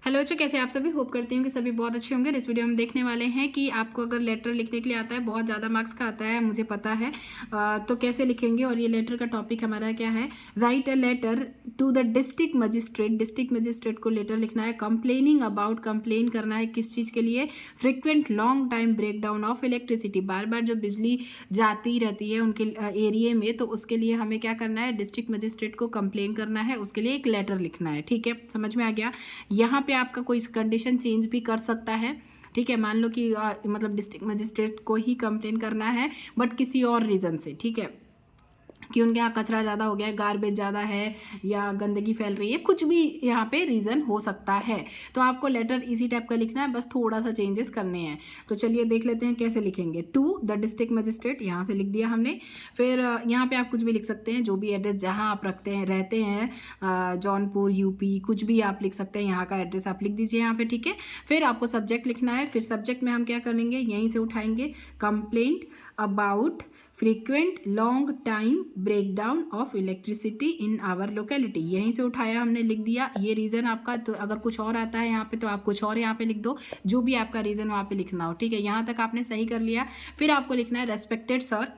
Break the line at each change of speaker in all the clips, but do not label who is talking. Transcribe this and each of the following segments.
Hello बच्चों, कैसे आप सभी। होप करती हूँ कि सभी बहुत अच्छे होंगे। इस वीडियो में हम देखने वाले हैं कि आपको अगर लेटर लिखने के लिए आता है, बहुत ज़्यादा मार्क्स का आता है, मुझे पता है, तो कैसे लिखेंगे। और ये लेटर का टॉपिक हमारा क्या है, write a letter to the district magistrate. District magistrate को लेटर लिखना है, कंप्लेनिंग अबाउट, कंप्लेन करना है किस चीज़ के लिए, frequent long time breakdown of electricity, बार बार जो बिजली जाती रहती है उनके एरिए में, तो उसके लिए हमें क्या करना है, डिस्ट्रिक्ट मजिस्ट्रेट को कंप्लेन करना है, उसके लिए एक लेटर लिखना है। ठीक है, समझ में आ गया। यहाँ पे आपका कोई कंडीशन चेंज भी कर सकता है। ठीक है, मान लो कि मतलब डिस्ट्रिक्ट मजिस्ट्रेट को ही कंप्लेन करना है बट किसी और रीज़न से, ठीक है, कि उनके यहाँ कचरा ज़्यादा हो गया है, गार्बेज ज़्यादा है या गंदगी फैल रही है, कुछ भी यहाँ पे रीज़न हो सकता है। तो आपको लेटर इसी टाइप का लिखना है, बस थोड़ा सा चेंजेस करने हैं। तो चलिए देख लेते हैं कैसे लिखेंगे। टू द डिस्ट्रिक्ट मजिस्ट्रेट, यहाँ से लिख दिया हमने। फिर यहाँ पे आप कुछ भी लिख सकते हैं, जो भी एड्रेस जहाँ आप रहते हैं, जौनपुर यूपी, कुछ भी आप लिख सकते हैं, यहाँ का एड्रेस आप लिख दीजिए यहाँ पे। ठीक है, फिर आपको सब्जेक्ट लिखना है। फिर सब्जेक्ट में हम क्या करेंगे, यहीं से उठाएंगे, complaint about frequent long time breakdown of electricity in our locality, यहीं से उठाया हमने, लिख दिया। ये रीज़न आपका, तो अगर कुछ और आता है यहाँ पे तो आप कुछ और यहाँ पे लिख दो, जो भी आपका रीज़न वहाँ पे लिखना हो। ठीक है, यहाँ तक आपने सही कर लिया। फिर आपको लिखना है, respected sir,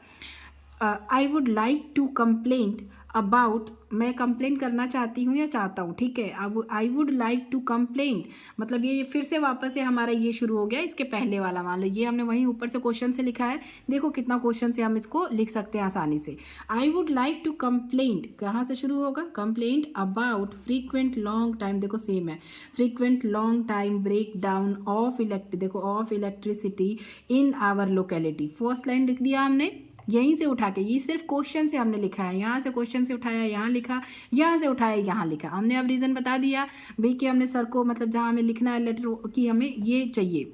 I would like to complaint about, मैं कंप्लेंट करना चाहती हूँ या चाहता हूँ। ठीक है, I would like to complaint, मतलब ये फिर से वापस से हमारा ये शुरू हो गया, इसके पहले वाला मान लो ये हमने वहीं ऊपर से क्वेश्चन से लिखा है। देखो कितना क्वेश्चन से हम इसको लिख सकते हैं आसानी से। I would like to complaint, कहाँ से शुरू होगा, complaint about frequent long time, देखो सेम है, frequent long time breakdown of देखो of electricity in our locality. First line लिख दिया हमने, यहीं से उठा के, ये सिर्फ क्वेश्चन से हमने लिखा है, यहाँ से क्वेश्चन से उठाया, यहाँ लिखा, यहाँ से उठाया, यहाँ लिखा हमने। अब रीज़न बता दिया भाई कि हमने सर को, मतलब जहाँ हमें लिखना है लेटर कि हमें ये चाहिए,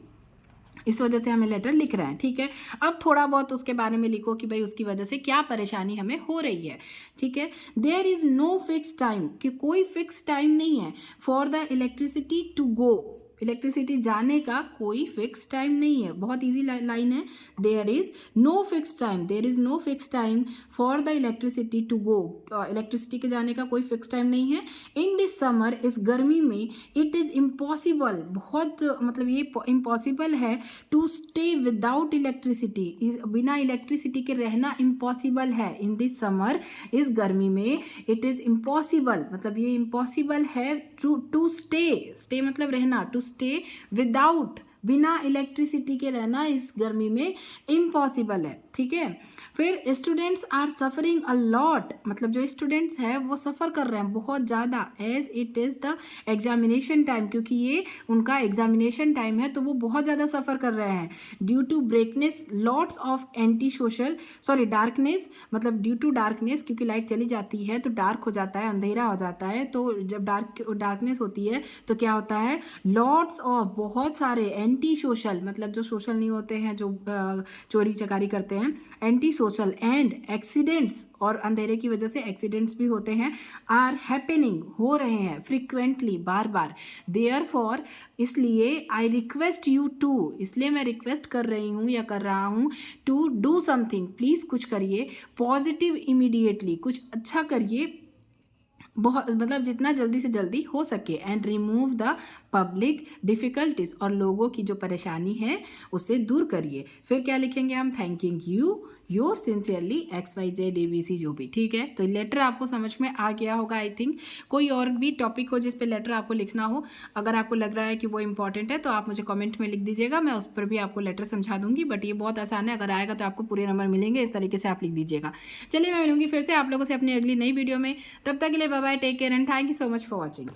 इस वजह से हमें लेटर लिख रहे हैं। ठीक है, अब थोड़ा बहुत उसके बारे में लिखो कि भाई उसकी वजह से क्या परेशानी हमें हो रही है। ठीक है, there is no fix time, कि कोई फिक्स टाइम नहीं है, for the electricity to go, electricity जाने का कोई फिक्स टाइम नहीं है। बहुत इजी लाइन है, there is no fix time, there is no fix time for the electricity to go, electricity के जाने का कोई फिक्स टाइम नहीं है। इन दिस समर, इस गर्मी में, इट इज़ इम्पॉसिबल, बहुत मतलब ये इम्पॉसिबल है, टू स्टे विदाउट इलेक्ट्रिसिटी, बिना इलेक्ट्रिसिटी के रहना इम्पॉसिबल है। इन दिस समर, इस गर्मी में, इट इज़ इम्पॉसिबल, मतलब ये इम्पॉसिबल है, टू स्टे मतलब रहना, टू स्टे विदाउट, बिना इलेक्ट्रिसिटी के रहना इस गर्मी में इम्पॉसिबल है। ठीक है, फिर students are suffering a lot, मतलब जो स्टूडेंट्स हैं वो सफ़र कर रहे हैं बहुत ज़्यादा, as it is the examination time, क्योंकि ये उनका एग्जामिनेशन टाइम है तो वो बहुत ज़्यादा सफ़र कर रहे हैं। Due to breakness, lots of anti social, sorry darkness, मतलब ड्यू टू डार्कनेस, क्योंकि लाइट चली जाती है तो डार्क हो जाता है, अंधेरा हो जाता है, तो जब डार्कनेस होती है तो क्या होता है, लॉट्स ऑफ, बहुत सारे, एंटी सोशल, मतलब जो सोशल नहीं होते हैं, जो चोरी चकारी करते हैं, एंटी सोशल, एंड एक्सीडेंट्स, और अंधेरे की वजह से एक्सीडेंट्स भी होते हैं, आर हैपनिंग, हो रहे हैं, फ्रिक्वेंटली, बार बार, देयर फॉर, इसलिए, आई रिक्वेस्ट यू टू, इसलिए मैं रिक्वेस्ट कर रही हूँ या कर रहा हूँ, टू डू समथिंग, प्लीज़ कुछ करिए, पॉजिटिव इमीडिएटली, कुछ अच्छा करिए, बहुत मतलब जितना जल्दी से जल्दी हो सके, and remove the public difficulties, और लोगों की जो परेशानी है उसे दूर करिए। फिर क्या लिखेंगे हम, thanking you your sincerely XYZ ABC, जो भी। ठीक है, तो लेटर आपको समझ में आ गया होगा आई थिंक। कोई और भी टॉपिक हो जिस पे लेटर आपको लिखना हो, अगर आपको लग रहा है कि वो इंपॉर्टेंट है तो आप मुझे कमेंट में लिख दीजिएगा, मैं उस पर भी आपको लेटर समझा दूंगी। बट ये बहुत आसान है, अगर आएगा तो आपको पूरे नंबर मिलेंगे, इस तरीके से आप लिख दीजिएगा। चलिए, मैं मिलूंगी फिर से आप लोगों से अपनी अगली नई वीडियो में, तब तक के लिए bye bye, take care and thank you so much for watching.